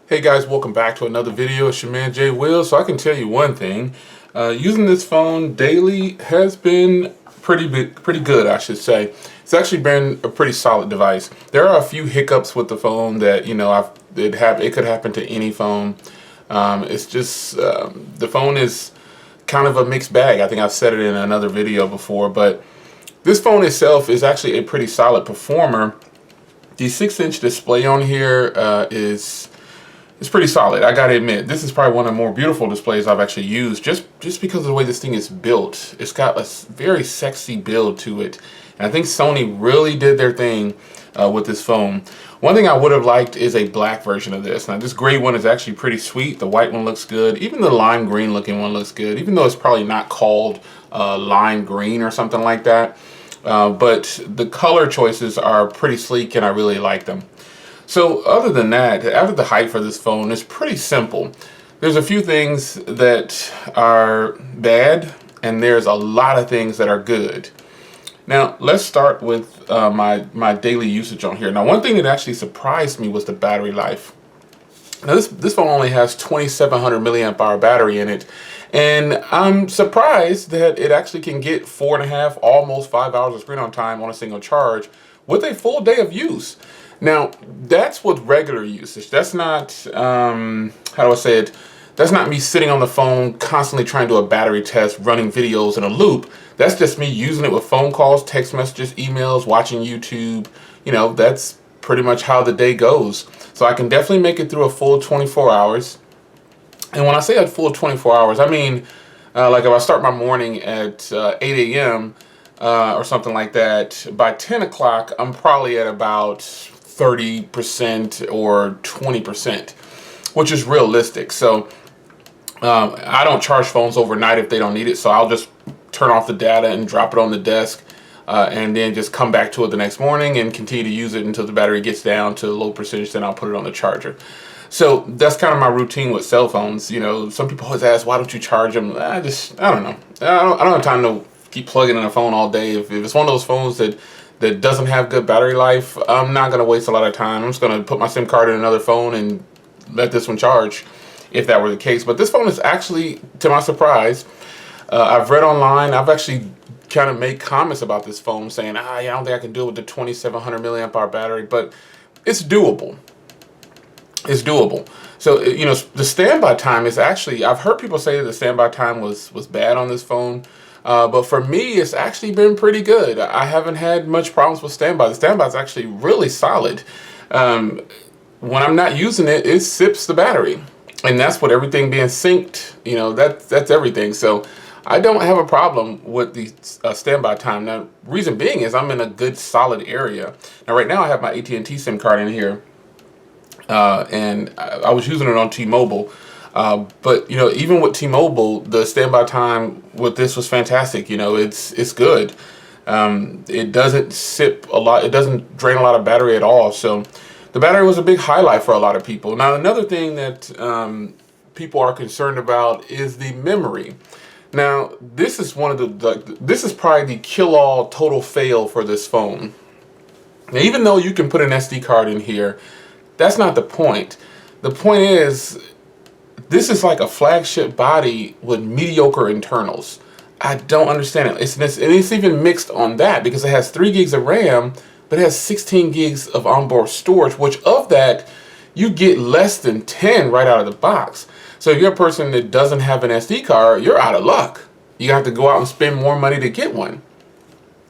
Hey guys, welcome back to another video. It's your man Jay Will. So I can tell you one thing, using this phone daily has been pretty good, I should say. It's actually been a pretty solid device. There are a few hiccups with the phone that it could happen to any phone. It's just the phone is kind of a mixed bag. I think I've said it in another video before, but this phone itself is actually a pretty solid performer. The 6-inch display on here it's pretty solid. I gotta admit, this is probably one of the more beautiful displays I've actually used, just because of the way this thing is built. It's got a very sexy build to it, and I think Sony really did their thing with this phone. One thing I would have liked is a black version of this. Now, this gray one is actually pretty sweet. The white one looks good. Even the lime green looking one looks good, even though it's probably not called lime green or something like that. But the color choices are pretty sleek, and I really like them. So other than that, after the height for this phone, it's pretty simple. There's a few things that are bad, and there's a lot of things that are good. Now, let's start with my daily usage on here. Now, one thing that actually surprised me was the battery life. Now, this phone only has 2,700 milliamp hour battery in it, and I'm surprised that it actually can get 4.5, almost 5 hours of screen on time on a single charge with a full day of use. Now, that's with regular usage. That's not, how do I say it? That's not me sitting on the phone constantly trying to do a battery test, running videos in a loop. That's just me using it with phone calls, text messages, emails, watching YouTube. You know, that's pretty much how the day goes. So I can definitely make it through a full 24 hours. And when I say a full 24 hours, I mean, like if I start my morning at 8 a.m. Or something like that, by 10 o'clock, I'm probably at about 30% or 20%, which is realistic. So I don't charge phones overnight if they don't need it, so I'll just turn off the data and drop it on the desk and then just come back to it the next morning and continue to use it until the battery gets down to low percentage, then I'll put it on the charger. So that's kind of my routine with cell phones. You know, some people always ask, why don't you charge them? I don't know. I don't have time to keep plugging in a phone all day. If it's one of those phones that doesn't have good battery life, I'm not going to waste a lot of time. I'm just going to put my SIM card in another phone and let this one charge, if that were the case. But this phone is actually, to my surprise, I've read online, I've actually kind of made comments about this phone saying, yeah, I don't think I can do it with the 2,700 milliamp hour battery, but it's doable. It's doable. So, you know, the standby time is actually, I've heard people say that the standby time was bad on this phone. But for me, it's actually been pretty good. I haven't had much problems with standby. The standby is actually really solid. When I'm not using it, it sips the battery. And that's what everything being synced, you know, that's everything. So I don't have a problem with the standby time. Now, reason being is I'm in a good solid area. Now, right now I have my AT&T SIM card in here. And I was using it on T-Mobile. But you know, even with T-Mobile, the standby time with this was fantastic. You know, it's good. It doesn't sip a lot. It doesn't drain a lot of battery at all. So the battery was a big highlight for a lot of people. Now, another thing that people are concerned about is the memory. Now, this is this is probably the kill-all total fail for this phone. Now, even though you can put an SD card in here, that's not the point. The point is, this is like a flagship body with mediocre internals. I don't understand it. It's even mixed on that because it has 3 gigs of RAM, but it has 16 gigs of onboard storage, which of that, you get less than 10 right out of the box. So if you're a person that doesn't have an SD card, you're out of luck. You have to go out and spend more money to get one.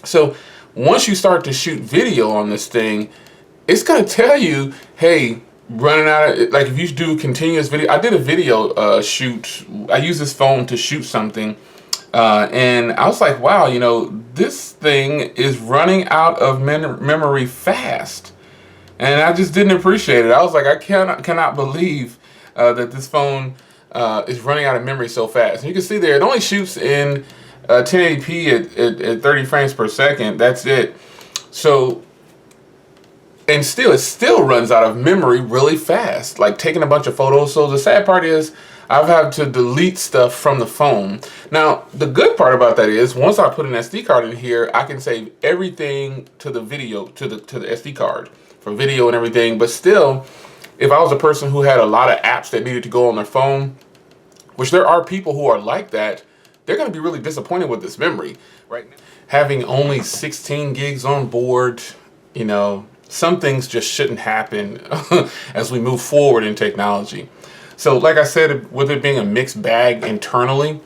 So once you start to shoot video on this thing, it's going to tell you, hey, running out of, like if you do continuous video. I did a video shoot. I used this phone to shoot something and I was like, wow, you know, this thing is running out of memory fast, and I just didn't appreciate it. I was like, I cannot believe that this phone is running out of memory so fast. And you can see there, it only shoots in 1080p at 30 frames per second. That's it. So, and still, it still runs out of memory really fast, like taking a bunch of photos. So the sad part is, I've had to delete stuff from the phone. Now, the good part about that is once I put an SD card in here, I can save everything to the video, to the SD card for video and everything. But still, if I was a person who had a lot of apps that needed to go on their phone, which there are people who are like that, they're going to be really disappointed with this memory right now. Having only 16 gigs on board, you know, some things just shouldn't happen as we move forward in technology. So like I said, with it being a mixed bag internally,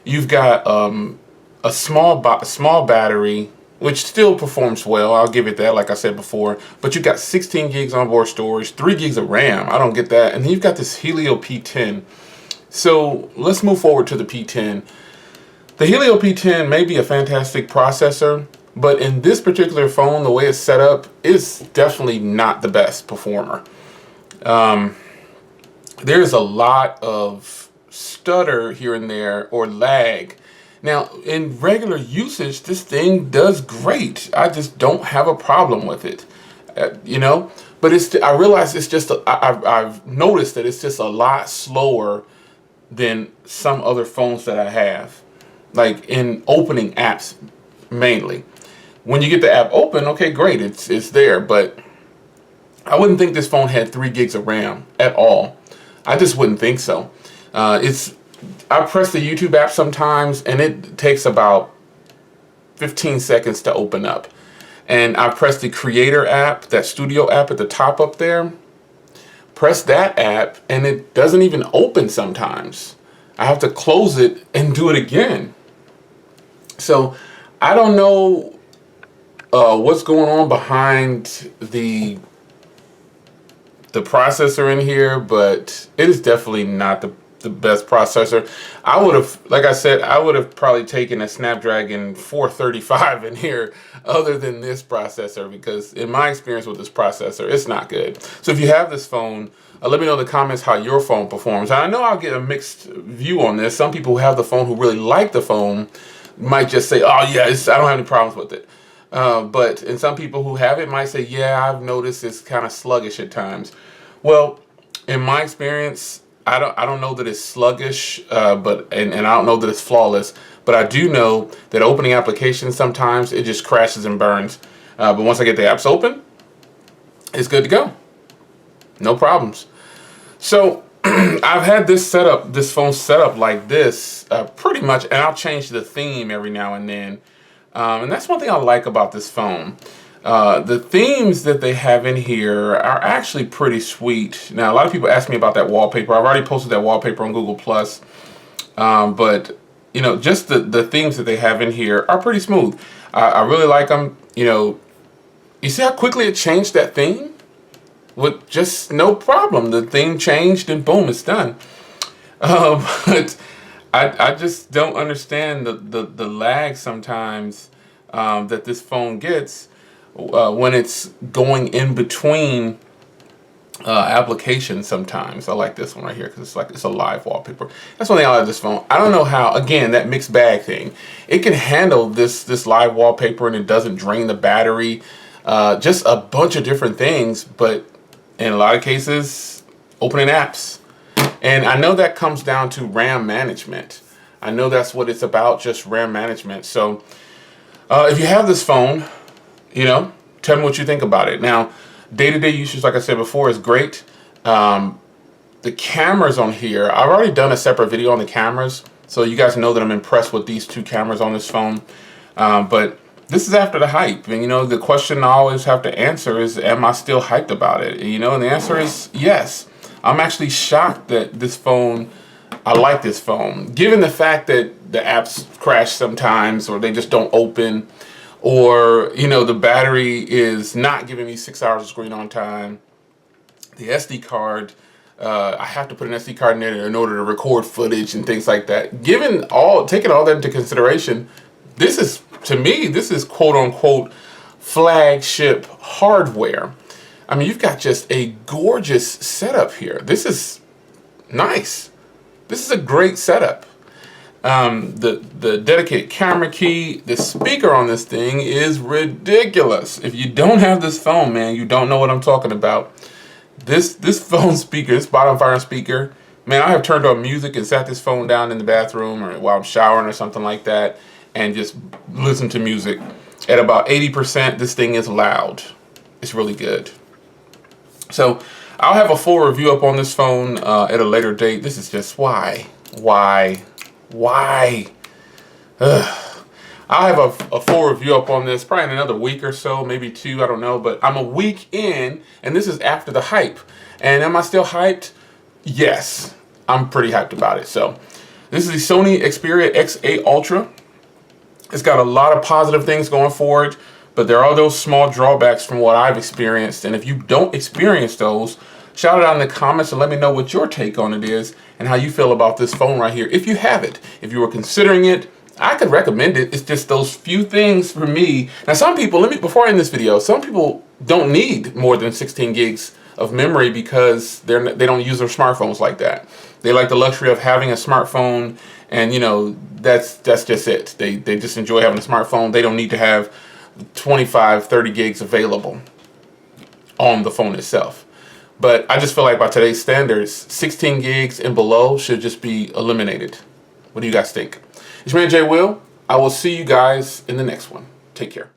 you've got a small battery, which still performs well. I'll give it that, like I said before. But you've got 16 gigs onboard storage, 3 gigs of RAM. I don't get that. And then you've got this Helio P10. So let's move forward to the P10. The Helio P10 may be a fantastic processor, but in this particular phone, the way it's set up is definitely not the best performer. There's a lot of stutter here and there, or lag. Now, in regular usage, this thing does great. I just don't have a problem with it, you know. But I realize it's just, I've noticed that it's just a lot slower than some other phones that I have, like in opening apps mainly. When you get the app open, okay, great, it's there. But I wouldn't think this phone had 3 gigs of RAM at all. I just wouldn't think so. I press the YouTube app sometimes and it takes about 15 seconds to open up. And I press the Creator app, that Studio app at the top up there. Press that app and it doesn't even open sometimes. I have to close it and do it again. So I don't know what's going on behind the processor in here, but it is definitely not the best processor. I would have, like I said, I would have probably taken a Snapdragon 435 in here other than this processor, because in my experience with this processor, it's not good. So if you have this phone, let me know in the comments how your phone performs. I know I'll get a mixed view on this. Some people who have the phone who really like the phone might just say, oh yeah, I don't have any problems with it. And some people who have it might say, yeah, I've noticed it's kind of sluggish at times. Well, in my experience, I don't know that it's sluggish, and I don't know that it's flawless, but I do know that opening applications sometimes it just crashes and burns. But once I get the apps open, it's good to go. No problems. So I've had this phone set up like this pretty much, and I'll change the theme every now and then. And that's one thing I like about this phone. The themes that they have in here are actually pretty sweet. Now, a lot of people ask me about that wallpaper. I've already posted that wallpaper on Google+. But, you know, just the themes that they have in here are pretty smooth. I really like them. You know, you see how quickly it changed that theme? With just no problem. The theme changed and boom, it's done. But I just don't understand the lag sometimes that this phone gets when it's going in between applications sometimes. I like this one right here because it's a live wallpaper. That's one thing I like this phone. I don't know how, again, that mixed bag thing. It can handle this live wallpaper and it doesn't drain the battery. Just a bunch of different things, but in a lot of cases, opening apps. And I know that comes down to RAM management. I know that's what it's about, just RAM management. So if you have this phone, you know, tell me what you think about it. Now, day-to-day usage, like I said before, is great. The cameras on here, I've already done a separate video on the cameras, so you guys know that I'm impressed with these 2 cameras on this phone. But this is after the hype, and you know, the question I always have to answer is, am I still hyped about it? You know, and the answer is yes. I'm actually shocked that this phone, I like this phone. Given the fact that the apps crash sometimes, or they just don't open, or, you know, the battery is not giving me 6 hours of screen on time. The SD card, I have to put an SD card in there in order to record footage and things like that. Taking all that into consideration, this is, to me, this is quote unquote flagship hardware. I mean, you've got just a gorgeous setup here. This is nice. This is a great setup. The dedicated camera key, the speaker on this thing is ridiculous. If you don't have this phone, man, you don't know what I'm talking about. This phone speaker, this bottom firing speaker, Man, I have turned on music and sat this phone down in the bathroom or while I'm showering or something like that and just listen to music. At about 80%, this thing is loud. It's really good. So I'll have a full review up on this phone at a later date. This is just why? Ugh. I'll have a full review up on this probably in another week or so, maybe 2, I don't know. But I'm a week in, and this is after the hype. And am I still hyped? Yes, I'm pretty hyped about it. So this is the Sony Xperia X8 Ultra. It's got a lot of positive things going for it, but there are those small drawbacks from what I've experienced. And if you don't experience those, shout it out in the comments and let me know what your take on it is and how you feel about this phone right here. If you have it, if you were considering it, I could recommend it. It's just those few things for me. Now, some people, before I end this video, some people don't need more than 16 gigs of memory because they don't use their smartphones like that. They like the luxury of having a smartphone, and you know, that's just it. They just enjoy having a smartphone. They don't need to have 25, 30 gigs available on the phone itself. But I just feel like by today's standards, 16 gigs and below should just be eliminated. What do you guys think? It's your man Jay Will. I will see you guys in the next one. Take care.